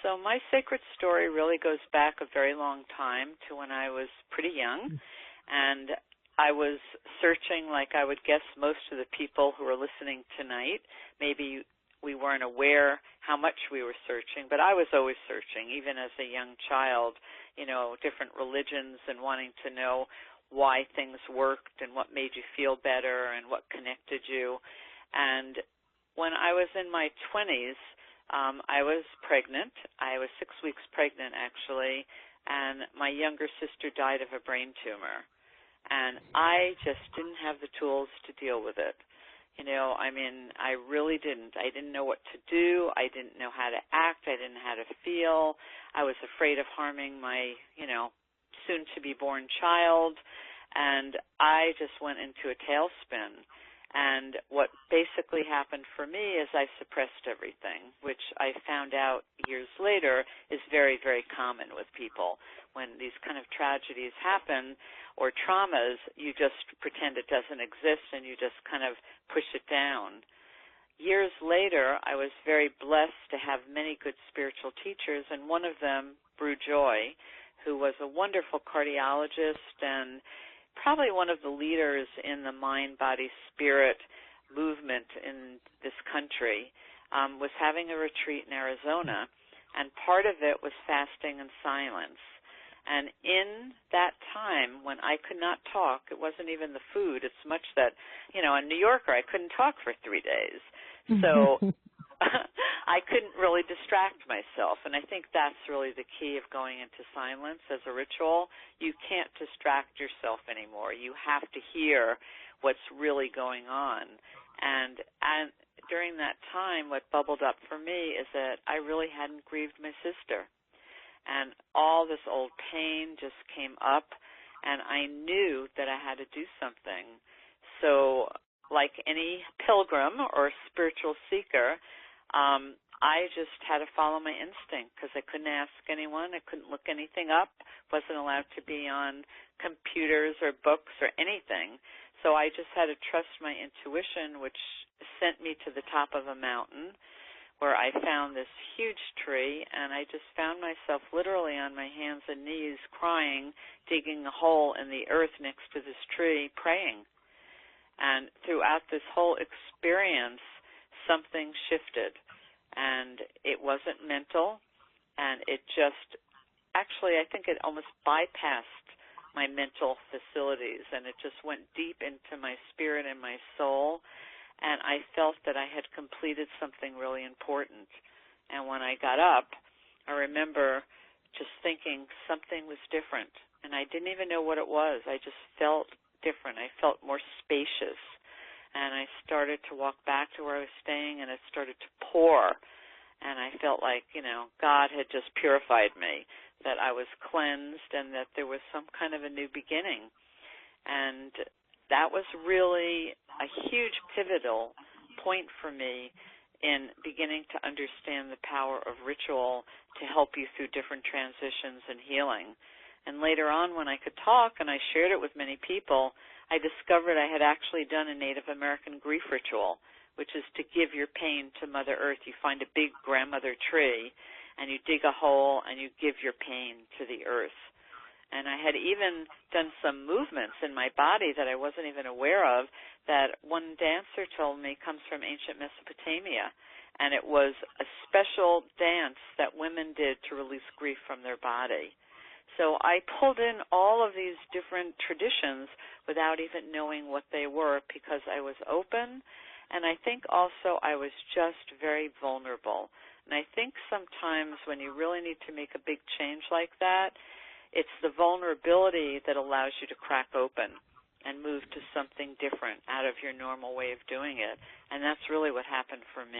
So my sacred story really goes back a very long time to when I was pretty young, and I was searching like I would guess most of the people who are listening tonight. Maybe we weren't aware how much we were searching, but I was always searching, even as a young child, different religions and wanting to know why things worked and what made you feel better and what connected you. And when I was in my 20s, I was pregnant. I was 6 weeks pregnant, actually, and my younger sister died of a brain tumor. And I just didn't have the tools to deal with it. I really didn't. I didn't know what to do. I didn't know how to act. I didn't know how to feel. I was afraid of harming my, soon-to-be-born child. And I just went into a tailspin. And what basically happened for me is I suppressed everything, which I found out years later is very, very common with people. When these kind of tragedies happen or traumas, you just pretend it doesn't exist and you just kind of push it down. Years later, I was very blessed to have many good spiritual teachers, and one of them, Biziou Joy, who was a wonderful cardiologist and probably one of the leaders in the mind-body-spirit movement in this country, was having a retreat in Arizona, and part of it was fasting and silence. And in that time, when I could not talk, it wasn't even the food. It's much that, a New Yorker, I couldn't talk for 3 days. So I couldn't really distract myself, and I think that's really the key of going into silence as a ritual. You can't distract yourself anymore. You have to hear what's really going on. And during that time, what bubbled up for me is that I really hadn't grieved my sister. And all this old pain just came up, and I knew that I had to do something. So like any pilgrim or spiritual seeker, I just had to follow my instinct because I couldn't ask anyone. I couldn't look anything up, wasn't allowed to be on computers or books or anything. So I just had to trust my intuition, which sent me to the top of a mountain where I found this huge tree, and I just found myself literally on my hands and knees crying, digging a hole in the earth next to this tree, praying. And throughout this whole experience, something shifted, and it wasn't mental, and it just, actually, I think it almost bypassed my mental facilities, and it just went deep into my spirit and my soul, and I felt that I had completed something really important. And when I got up, I remember just thinking something was different, and I didn't even know what it was. I just felt different. I felt more spacious. And I started to walk back to where I was staying, and it started to pour. And I felt like, God had just purified me, that I was cleansed, and that there was some kind of a new beginning. And that was really a huge pivotal point for me in beginning to understand the power of ritual to help you through different transitions and healing. And later on, when I could talk and I shared it with many people, I discovered I had actually done a Native American grief ritual, which is to give your pain to Mother Earth. You find a big grandmother tree, and you dig a hole, and you give your pain to the earth. And I had even done some movements in my body that I wasn't even aware of that one dancer told me comes from ancient Mesopotamia. And it was a special dance that women did to release grief from their body. So I pulled in all of these different traditions without even knowing what they were because I was open, and I think also I was just very vulnerable. And I think sometimes when you really need to make a big change like that, it's the vulnerability that allows you to crack open and move to something different out of your normal way of doing it. And that's really what happened for me.